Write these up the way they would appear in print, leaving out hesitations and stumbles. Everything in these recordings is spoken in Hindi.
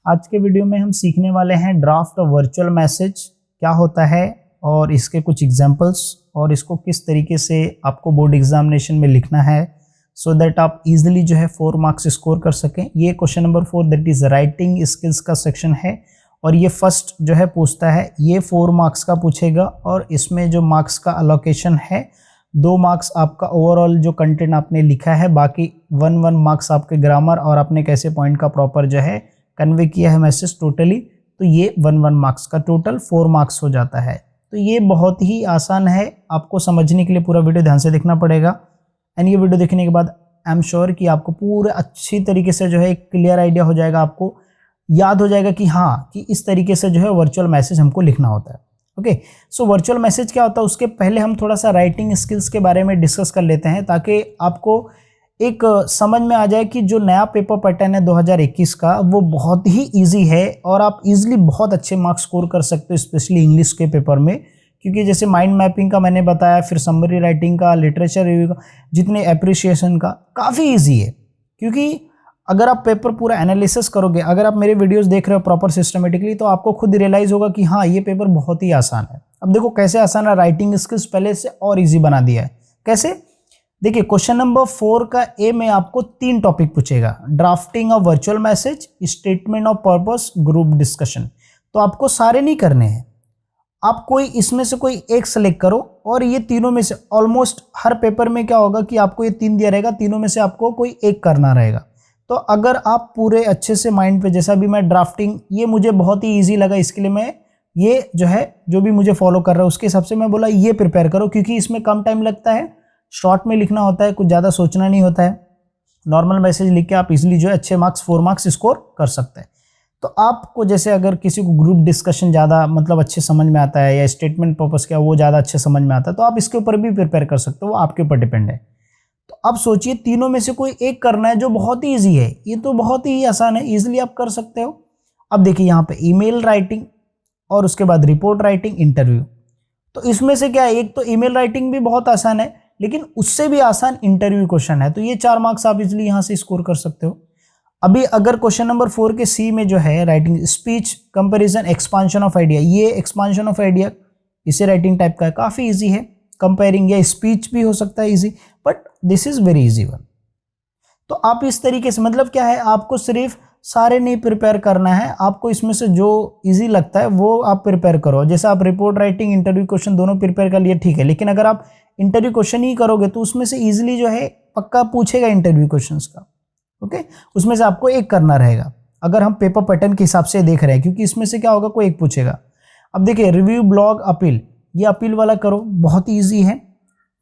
आज के वीडियो में हम सीखने वाले हैं ड्राफ्ट वर्चुअल मैसेज क्या होता है और इसके कुछ एग्जांपल्स और इसको किस तरीके से आपको बोर्ड एग्जामिनेशन में लिखना है सो दैट आप इजीली जो है 4 मार्क्स स्कोर कर सकें। ये question number 4 that is writing skills का सेक्शन है और ये फर्स्ट जो है पूछता है, ये 4 मार्क्स का पूछेगा और इसमें जो मार्क्स का अलोकेशन है 2 मार्क्स आपका ओवरऑल जो कंटेंट आपने लिखा है, बाकी 1 मार्क्स आपके ग्रामर और आपने कैसे पॉइंट का प्रॉपर जो है कन्वे किया है मैसेज टोटली, तो ये 1 मार्क्स का टोटल 4 मार्क्स हो जाता है। तो ये बहुत ही आसान है, आपको समझने के लिए पूरा वीडियो ध्यान से देखना पड़ेगा एंड ये वीडियो देखने के बाद आई एम श्योर कि आपको पूरे अच्छी तरीके से जो है एक क्लियर आइडिया हो जाएगा, आपको याद हो जाएगा कि हाँ कि इस तरीके से जो है वर्चुअल मैसेज हमको लिखना होता है। ओके, सो वर्चुअल मैसेज क्या होता है उसके पहले हम थोड़ा सा राइटिंग स्किल्स के बारे में डिस्कस कर लेते हैं ताकि आपको एक समझ में आ जाए कि जो नया पेपर पैटर्न है 2021 का वो बहुत ही इजी है और आप इजीली बहुत अच्छे मार्क्स स्कोर कर सकते हो, स्पेशली इंग्लिश के पेपर में। क्योंकि जैसे माइंड मैपिंग का मैंने बताया, फिर समरी राइटिंग का, लिटरेचर रिव्यू का, जितने एप्रिसिएशन का काफ़ी ईजी है। क्योंकि अगर आप पेपर पूरा एनालिसिस करोगे, अगर आप मेरे वीडियोस देख रहे हो प्रॉपर सिस्टमेटिकली, तो आपको खुद रियलाइज़ होगा कि हाँ ये पेपर बहुत ही आसान है। अब देखो कैसे आसान है, राइटिंग स्किल्स पहले से और ईजी बना दिया है। कैसे? देखिए क्वेश्चन नंबर 4 का ए में आपको 3 टॉपिक पूछेगा, drafting of virtual message, statement of purpose, group discussion. तो आपको सारे नहीं करने हैं, आप कोई इसमें से कोई एक सेलेक्ट करो और ये तीनों में से ऑलमोस्ट हर पेपर में क्या होगा कि आपको ये 3 दिया रहेगा, तीनों में से आपको कोई एक करना रहेगा। तो अगर आप पूरे अच्छे से माइंड पे, जैसा भी मैं ड्राफ्टिंग, ये मुझे बहुत ही ईजी लगा, इसके लिए मैं ये जो है जो भी मुझे फॉलो कर रहा है उसके हिसाब से मैं बोला ये प्रिपेयर करो, क्योंकि इसमें कम टाइम लगता है, शॉर्ट में लिखना होता है, कुछ ज़्यादा सोचना नहीं होता है। नॉर्मल मैसेज लिख के आप इजीली जो है अच्छे मार्क्स 4 मार्क्स स्कोर कर सकते हैं। तो आपको जैसे अगर किसी को ग्रुप डिस्कशन ज़्यादा मतलब अच्छे समझ में आता है या स्टेटमेंट पर्पस क्या वो ज़्यादा अच्छे समझ में आता है, तो आप इसके ऊपर भी प्रिपेयर कर सकते हो, वो आपके ऊपर डिपेंड है। तो अब सोचिए तीनों में से कोई एक करना है जो बहुत ही ईजी है, ये तो बहुत ही आसान है, ईजिली आप कर सकते हो। अब देखिए यहाँ पे ईमेल राइटिंग और उसके बाद रिपोर्ट राइटिंग, इंटरव्यू। तो इसमें से क्या है, एक तो ईमेल राइटिंग भी बहुत आसान है, लेकिन उससे भी आसान इंटरव्यू क्वेश्चन है, तो ये 4 मार्क्स आप इजीली यहाँ से स्कोर कर सकते हो। अभी अगर क्वेश्चन नंबर 4 के सी में जो है writing, speech, comparison, expansion of idea, ये एक्सपांशन ऑफ आइडिया इसे राइटिंग टाइप का है, काफ़ी इजी है। कंपेयरिंग या स्पीच भी हो सकता है easy, but this is very easy one. तो आप इस तरीके से, मतलब क्या है, आपको सिर्फ सारे नहीं प्रिपेयर करना है, आपको इसमें से जो इजी लगता है वो आप प्रिपेयर करो। जैसे आप रिपोर्ट राइटिंग, इंटरव्यू क्वेश्चन दोनों प्रिपेयर कर लिए, ठीक है, लेकिन अगर आप इंटरव्यू क्वेश्चन ही करोगे तो उसमें से इजीली जो है पक्का पूछेगा इंटरव्यू क्वेश्चंस का। ओके, उसमें से आपको एक करना रहेगा अगर हम पेपर पैटर्न के हिसाब से देख रहे हैं, क्योंकि इसमें से क्या होगा, कोई एक पूछेगा। अब देखिए रिव्यू, ब्लॉग, अपील, ये अपील वाला करो, बहुत ईजी है।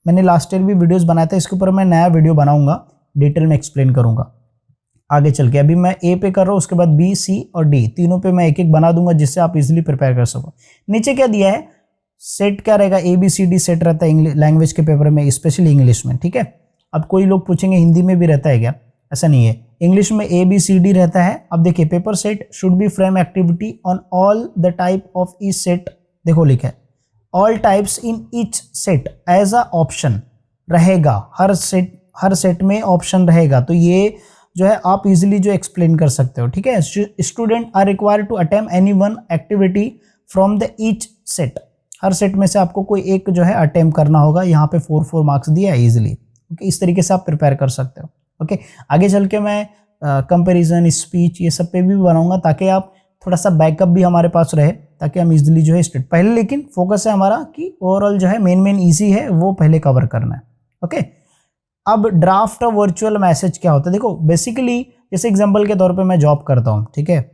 मैंने लास्ट ईयर भी वीडियोस बनाया था, इसके ऊपर मैं नया वीडियो बनाऊंगा, डिटेल में एक्सप्लेन करूंगा आगे चल के। अभी मैं ए पे कर रहा हूँ, उसके बाद बी, सी और डी तीनों पे मैं एक एक बना दूंगा जिससे आप इजीली प्रिपेयर कर सको। नीचे क्या दिया है, सेट क्या रहेगा, ABCD सेट रहता है लैंग्वेज के पेपर में, स्पेशली इंग्लिश में, ठीक है। अब कोई लोग पूछेंगे हिंदी में भी रहता है क्या, ऐसा नहीं है, इंग्लिश में ABCD रहता है। अब देखिए paper set should be frame activity on all the type of each set, देखो लिखा है all types in each set as a option रहेगा, हर सेट में ऑप्शन रहेगा। तो ये जो है आप इजीली जो एक्सप्लेन कर सकते हो, ठीक है। Student are required to attempt any one activity from the each set, हर सेट में से आपको कोई एक जो है अटेम्प्ट करना होगा। यहाँ पे 4 मार्क्स दिया है इजीली। ओके, इस तरीके से आप प्रिपेयर कर सकते हो। ओके, आगे चल के मैं कंपैरिजन, स्पीच, ये सब पे भी बनाऊंगा ताकि आप थोड़ा सा बैकअप भी हमारे पास रहे, ताकि हम इजीली जो है स्टेट पहले, लेकिन फोकस है हमारा कि ओवरऑल जो है मेन ईजी है वो पहले कवर करना है। ओके, अब ड्राफ्ट ऑफ वर्चुअल मैसेज क्या होता है, देखो बेसिकली जैसे एग्जांपल के तौर पे मैं जॉब करता हूँ, ठीक है,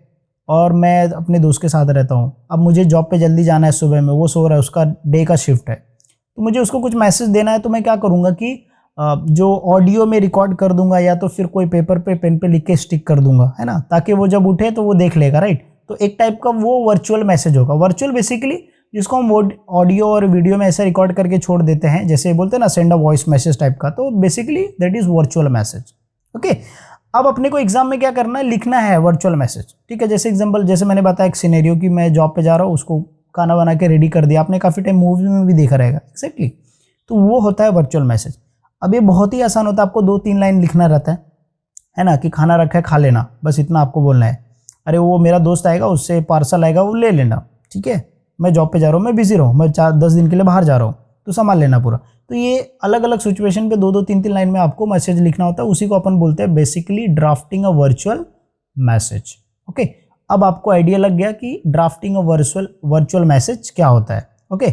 और मैं अपने दोस्त के साथ रहता हूँ। अब मुझे जॉब पे जल्दी जाना है सुबह में, वो सो रहा है, उसका डे का शिफ्ट है, तो मुझे उसको कुछ मैसेज देना है। तो मैं क्या करूँगा कि जो ऑडियो में रिकॉर्ड कर दूंगा या तो फिर कोई पेपर पे पेन पे लिख के स्टिक कर दूंगा, है ना, ताकि वो जब उठे तो वो देख लेगा, राइट। तो एक टाइप का वो वर्चुअल मैसेज होगा। वर्चुअल बेसिकली जिसको हम ऑडियो और वीडियो में ऐसे रिकॉर्ड करके छोड़ देते हैं, जैसे बोलते हैं ना send a voice message type का, तो basically that is virtual message. Okay, अब अपने को एग्जाम में क्या करना है, लिखना है वर्चुअल मैसेज, ठीक है। जैसे एग्जांपल, जैसे मैंने बताया एक सिनेरियो कि मैं जॉब पे जा रहा हूँ, उसको खाना बना के रेडी कर दिया, आपने काफ़ी टाइम मूवी में भी देखा रहेगा, एक्जैक्टली। तो वो होता है वर्चुअल मैसेज। अब ये बहुत ही आसान होता है, आपको 2-3 लाइन लिखना रहता है ना, कि खाना रखा है खा लेना, बस इतना आपको बोलना है। अरे वो मेरा दोस्त आएगा, उससे पार्सल आएगा, वो ले लेना, ठीक है, मैं जॉब पे जा रहा हूँ, मैं बिजी रहूँ, मैं 4-10 दिन के लिए बाहर जा रहा हूँ, तो संभाल लेना पूरा। तो ये अलग अलग सिचुएशन पे 2-2 3-3 लाइन में आपको मैसेज लिखना होता है, उसी को अपन बोलते हैं basically drafting a virtual message. Okay, अब आपको आइडिया लग गया कि ड्राफ्टिंग अ वर्चुअल मैसेज क्या होता है। ओके,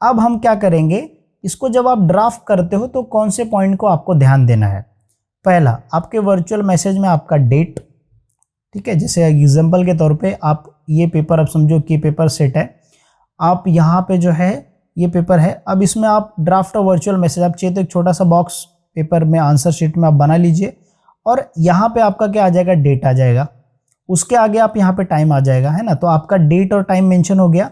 अब हम क्या करेंगे, इसको जब आप ड्राफ्ट करते हो तो कौन से पॉइंट को आपको ध्यान देना है। पहला, आपके वर्चुअल मैसेज में आपका डेट, ठीक है, जैसे एग्जांपल के तौर पे आप ये पेपर, अब समझो कि पेपर सेट है, आप यहाँ पे जो है ये पेपर है, अब इसमें आप ड्राफ्ट और वर्चुअल मैसेज, आप चाहिए तो एक छोटा सा बॉक्स पेपर में आंसर शीट में आप बना लीजिए, और यहाँ पे आपका क्या आ जाएगा, डेट आ जाएगा, उसके आगे आप यहाँ पे टाइम आ जाएगा, है ना, तो आपका डेट और टाइम मेंशन हो गया।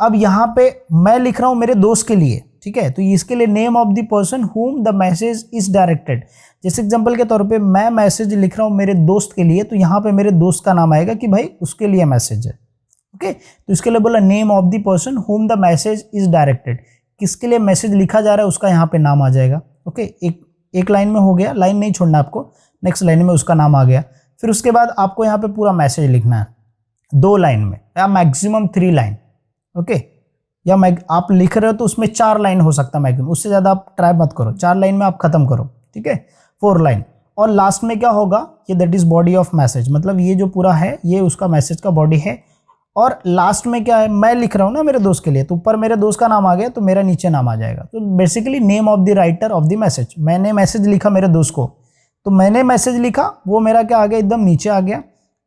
अब यहाँ पे मैं लिख रहा हूँ मेरे दोस्त के लिए, ठीक है, तो इसके लिए name of the person whom the message is directed, जैसे एग्जांपल के तौर पे मैं मैसेज लिख रहा हूँ मेरे दोस्त के लिए, तो यहाँ पे मेरे दोस्त का नाम आएगा कि भाई उसके लिए मैसेज है। ओके, तो इसके लिए बोला name of the person whom the message is directed, किसके लिए मैसेज लिखा जा रहा है उसका यहाँ पे नाम आ जाएगा। ओके, एक लाइन में हो गया, लाइन नहीं छोड़ना आपको, नेक्स्ट लाइन में उसका नाम आ गया। फिर उसके बाद आपको यहाँ पे पूरा मैसेज लिखना है 2 लाइन में या मैक्सिमम 3 लाइन। ओके, या आप लिख रहे हो तो उसमें 4 लाइन हो सकता है मैक्सिमम, उससे ज़्यादा आप ट्राई मत करो, 4 लाइन में आप खत्म करो, ठीक है, 4 लाइन। और लास्ट में क्या होगा, ये that is body of message, मतलब ये जो पूरा है ये उसका मैसेज का बॉडी है। और लास्ट में क्या है, मैं लिख रहा हूँ ना मेरे दोस्त के लिए, तो ऊपर मेरे दोस्त का नाम आ गया तो मेरा नीचे नाम आ जाएगा, तो basically name of the writer of the message. मैंने मैसेज लिखा मेरे दोस्त को, तो मैंने मैसेज लिखा, वो मेरा क्या आ गया, एकदम नीचे आ गया,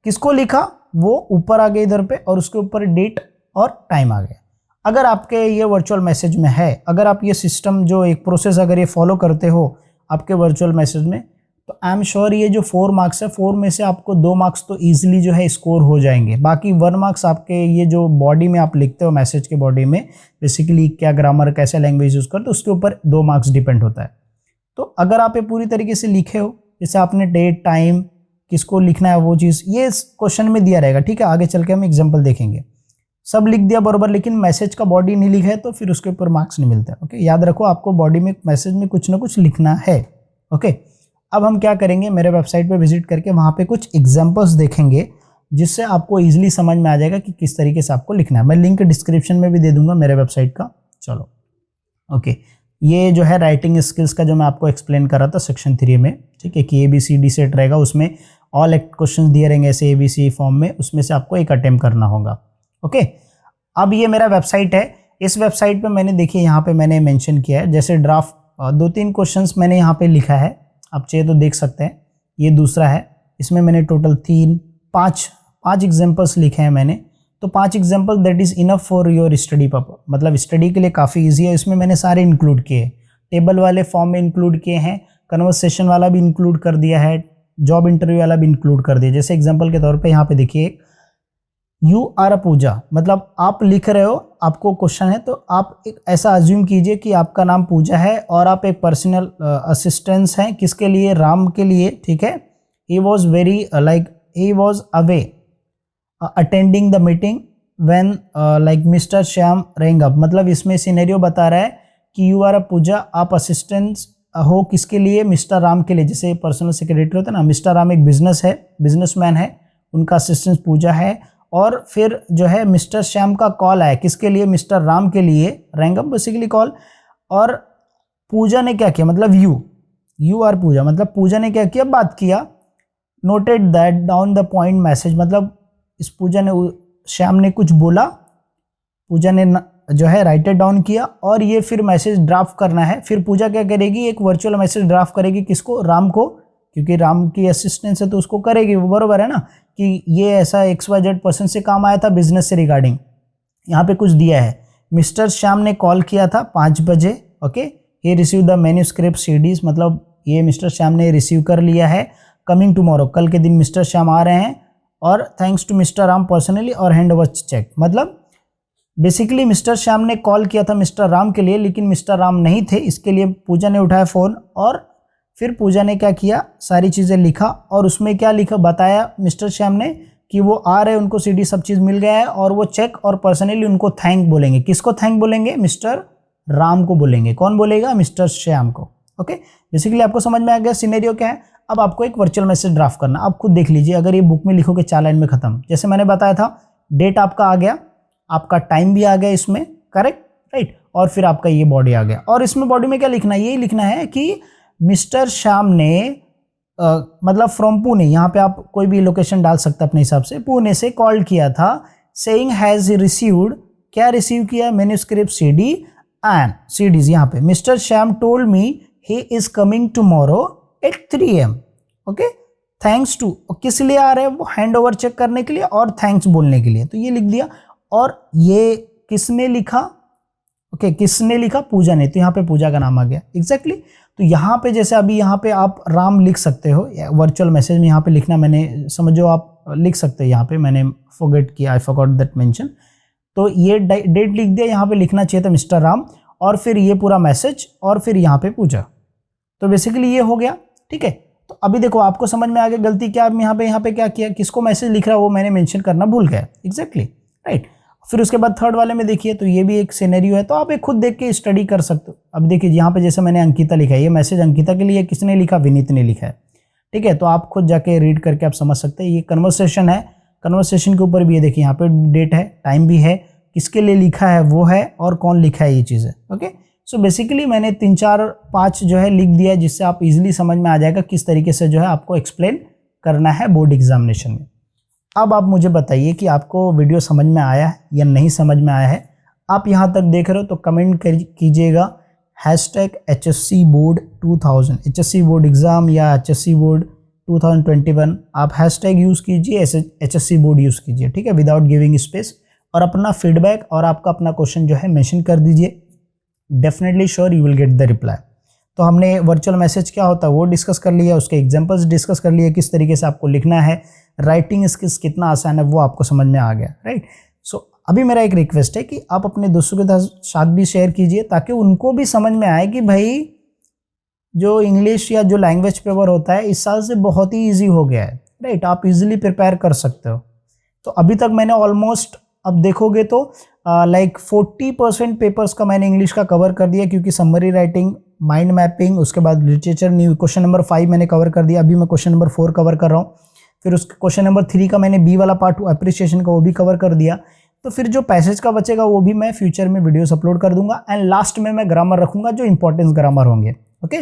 किसको लिखा वो ऊपर आ गया इधर पे, और उसके ऊपर डेट और टाइम आ गया। अगर आपके ये वर्चुअल मैसेज में है, अगर आप ये सिस्टम जो एक प्रोसेस अगर ये फॉलो करते हो आपके वर्चुअल मैसेज में, तो आई एम श्योर ये जो 4 मार्क्स है, 4 में से आपको 2 मार्क्स तो ईजिली जो है स्कोर हो जाएंगे, बाकी 1 मार्क्स आपके ये जो बॉडी में आप लिखते हो मैसेज के बॉडी में बेसिकली क्या ग्रामर कैसे लैंग्वेज यूज़ करते हो उसके ऊपर 2 मार्क्स डिपेंड होता है। तो अगर आप ये पूरी तरीके से लिखे हो, जैसे आपने डेट टाइम किसको लिखना है वो चीज़ ये क्वेश्चन में दिया रहेगा, ठीक है, आगे चल के हम एग्जाम्पल देखेंगे, सब लिख दिया बराबर, लेकिन मैसेज का बॉडी नहीं लिखा है तो फिर उसके ऊपर मार्क्स नहीं मिलता है। ओके, याद रखो आपको बॉडी में मैसेज में कुछ ना कुछ लिखना है। ओके, अब हम क्या करेंगे, मेरे वेबसाइट पे विजिट करके वहाँ पे कुछ एग्जांपल्स देखेंगे जिससे आपको इजीली समझ में आ जाएगा कि किस तरीके से आपको लिखना है। मैं लिंक डिस्क्रिप्शन में भी दे दूंगा मेरे वेबसाइट का। चलो, ओके, ये जो है राइटिंग स्किल्स का जो मैं आपको एक्सप्लेन कर रहा था सेक्शन 3 में, ठीक है, कि ABCD सेट रहेगा, उसमें ऑल एक्ट क्वेश्चन दिए रहेंगे ऐसे ABC फॉर्म में, उसमें से आपको एक अटेम्प्ट करना होगा। ओके, अब ये मेरा वेबसाइट है, इस वेबसाइट पे मैंने देखिए यहाँ पे मैंने मेंशन किया है, जैसे ड्राफ्ट 2-3 क्वेश्चंस मैंने यहाँ पे लिखा है, आप चाहिए तो देख सकते हैं, ये दूसरा है, इसमें मैंने टोटल 5 एग्जांपल्स लिखे हैं मैंने, तो 5 example that is enough for your study purpose, मतलब स्टडी के लिए काफ़ी ईजी है। इसमें मैंने सारे इंक्लूड किए, टेबल वाले फॉर्म में इंक्लूड किए हैं, कन्वर्सेशन वाला भी इंक्लूड कर दिया है, जॉब इंटरव्यू वाला भी इंक्लूड कर दिया। जैसे एग्जाम्पल के तौर पे यहाँ पे देखिए, यू आर अ पूजा, मतलब आप लिख रहे हो, आपको क्वेश्चन है, तो आप एक ऐसा अज्यूम कीजिए कि आपका नाम पूजा है और आप एक पर्सनल असिस्टेंस हैं, किसके लिए, राम के लिए, ठीक है। He was very he was away attending the meeting when like mister Shyam wrong up, मतलब इसमें सिनेरियो बता रहा है कि यू आर अ पूजा, आप असिस्टेंस हो किसके लिए, मिस्टर राम के लिए, जैसे पर्सनल सेक्रेटरी होता है ना, मिस्टर राम एक बिजनेसमैन है, उनका असिस्टेंस पूजा है, और फिर जो है मिस्टर श्याम का कॉल आया किसके लिए, मिस्टर राम के लिए, रैंग अप बेसिकली कॉल, और पूजा ने क्या किया, मतलब यू आर पूजा, मतलब पूजा ने क्या किया, बात किया, noted that down the point message, मतलब इस पूजा ने, श्याम ने कुछ बोला, पूजा ने जो है राइट इट डाउन किया, और ये फिर मैसेज ड्राफ्ट करना है। फिर पूजा क्या करेगी, एक वर्चुअल मैसेज ड्राफ्ट करेगी, किसको, राम को, क्योंकि राम की असिस्टेंस है तो उसको करेगी, वो बराबर है ना, कि ये ऐसा XYZ पर्सन से काम आया था बिजनेस से रिगार्डिंग, यहाँ पे कुछ दिया है, मिस्टर श्याम ने कॉल किया था 5 बजे, ओके, ये रिसीव द मैन्यूस्क्रिप्ट CDs, मतलब ये मिस्टर श्याम ने रिसीव कर लिया है, कमिंग टुमारो, कल के दिन मिस्टर श्याम आ रहे हैं, और thanks to mister Ram personally और हैंड ओवर चेक, मतलब बेसिकली मिस्टर श्याम ने कॉल किया था मिस्टर राम के लिए, लेकिन मिस्टर राम नहीं थे, इसके लिए पूजा ने उठाया फ़ोन, और फिर पूजा ने क्या किया, सारी चीज़ें लिखा, और उसमें क्या लिखा, बताया मिस्टर श्याम ने कि वो आ रहे, उनको CD सब चीज़ मिल गया है, और वो चेक और पर्सनली उनको थैंक बोलेंगे, किसको थैंक बोलेंगे, मिस्टर राम को बोलेंगे, कौन बोलेगा, मिस्टर श्याम को। ओके, बेसिकली आपको समझ में आ गया सिनेरियो क्या है। अब आपको एक वर्चुअल मैसेज ड्राफ्ट करना, आप खुद देख लीजिए। अगर ये बुक में लिखोगे 4 लाइन में खत्म। जैसे मैंने बताया था, डेट आपका आ गया, आपका टाइम भी आ गया इसमें, करेक्ट, राइट, और फिर आपका ये बॉडी आ गया। और इसमें बॉडी में क्या लिखना है, यही लिखना है कि मिस्टर श्याम ने मतलब फ्रॉम पुणे, यहाँ पे आप कोई भी लोकेशन डाल सकते हैं अपने हिसाब से, पुणे से कॉल किया था, सेइंग हैज रिसीव्ड, क्या रिसीव किया, मैन्युस्क्रिप्ट सीडी एंड सीडीज। यहाँ पे mister Shyam told me he is coming tomorrow at 3 AM, okay, thanks to, किस लिए आ रहे हैं वो, हैंड ओवर चेक करने के लिए और थैंक्स बोलने के लिए, तो ये लिख दिया। और ये किसने लिखा, ओके, किसने लिखा, पूजा ने, तो यहाँ पे पूजा का नाम आ गया, एग्जैक्टली। तो यहाँ पे जैसे अभी यहाँ पे आप राम लिख सकते हो वर्चुअल मैसेज में, यहाँ पे लिखना, मैंने समझो आप लिख सकते हैं, यहाँ पे मैंने फॉरगेट किया, आई फॉरगॉट दैट मेंशन, तो ये डेट लिख दिया, यहाँ पे लिखना चाहिए था मिस्टर राम, और फिर ये पूरा मैसेज, और फिर यहाँ पे पूजा। तो बेसिकली ये हो गया, ठीक है। तो अभी देखो आपको समझ में आ गया गलती क्या, यहाँ पे क्या किया, किसको मैसेज लिख रहा है वो मैंने मेंशन करना भूल गया, एग्जैक्टली, राइट। फिर उसके बाद थर्ड वाले में देखिए, तो ये भी एक सिनेरियो है, तो आप एक खुद देख के स्टडी कर सकते हो। अब देखिए यहाँ पे जैसे मैंने अंकिता लिखा है, ये मैसेज अंकिता के लिए किसने लिखा, विनीत ने लिखा है, ठीक है। तो आप खुद जाके रीड करके आप समझ सकते हैं, ये कन्वर्सेशन है, कन्वर्सेशन के ऊपर भी ये देखिए यहाँ पे डेट है, टाइम भी है, किसके लिए लिखा है वो है, और कौन लिखा है ये चीज़ है, ओके। सो बेसिकली मैंने 3 4 5 जो है लिख दिया, जिससे आप इजीली समझ में आ जाएगा किस तरीके से जो है आपको एक्सप्लेन करना है बोर्ड एग्जामिनेशन में। अब आप मुझे बताइए कि आपको वीडियो समझ में आया है या नहीं समझ में आया है। आप यहाँ तक देख रहे हो तो कमेंट कीजिएगा #HSC board 2000, HSC board exam या HSC बोर्ड 2021, आप हैशटैग यूज़ कीजिए, HSC बोर्ड यूज़ कीजिए, ठीक है, विदाउट गिविंग स्पेस, और अपना फीडबैक और आपका अपना क्वेश्चन जो है मेंशन कर दीजिए। Definitely sure you will get the reply. तो हमने वर्चुअल मैसेज क्या होता है वो डिस्कस कर लिया, उसके एग्जांपल्स डिस्कस कर लिए, किस तरीके से आपको लिखना है, राइटिंग स्किल्स कितना आसान है वो आपको समझ में आ गया, राइट। सो अभी मेरा एक रिक्वेस्ट है कि आप अपने दोस्तों के साथ भी शेयर कीजिए, ताकि उनको भी समझ में आए कि भाई जो इंग्लिश या जो लैंग्वेज पेपर होता है इस साल से बहुत ही ईजी हो गया है, राइट, आप इजीली प्रिपेयर कर सकते हो। तो अभी तक मैंने ऑलमोस्ट, अब देखोगे तो लाइक 40% पेपर्स का मैंने इंग्लिश का कवर कर दिया, क्योंकि समरी राइटिंग, माइंड मैपिंग, उसके बाद लिटरेचर, न्यू क्वेश्चन नंबर 5 मैंने कवर कर दिया, अभी मैं क्वेश्चन नंबर 4 कवर कर रहा हूँ। फिर उस क्वेश्चन नंबर 3 का मैंने बी वाला पार्ट एप्रिसिएशन का वो भी कवर कर दिया। तो फिर जो पैसेज का बचेगा वो भी मैं फ्यूचर में वीडियोस अपलोड कर दूंगा, एंड लास्ट में मैं ग्रामर रखूंगा, जो इंपॉर्टेंस ग्रामर होंगे, ओके।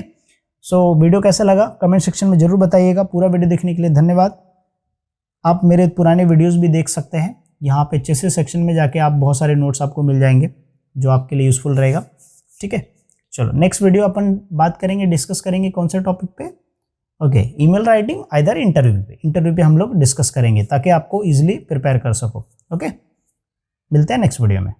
सो वीडियो कैसा लगा कमेंट सेक्शन में जरूर बताइएगा। पूरा वीडियो देखने के लिए धन्यवाद। आप मेरे पुराने वीडियोज़ भी देख सकते हैं, यहाँ पे चेसिस सेक्शन में जाके आप बहुत सारे नोट्स आपको मिल जाएंगे जो आपके लिए यूज़फुल रहेगा, ठीक है। चलो नेक्स्ट वीडियो अपन बात करेंगे, डिस्कस करेंगे कौन से टॉपिक पे, okay, email writing either interview पे हम लोग डिस्कस करेंगे, ताकि आपको इजीली प्रिपेयर कर सको, ओके। मिलते हैं नेक्स्ट वीडियो में।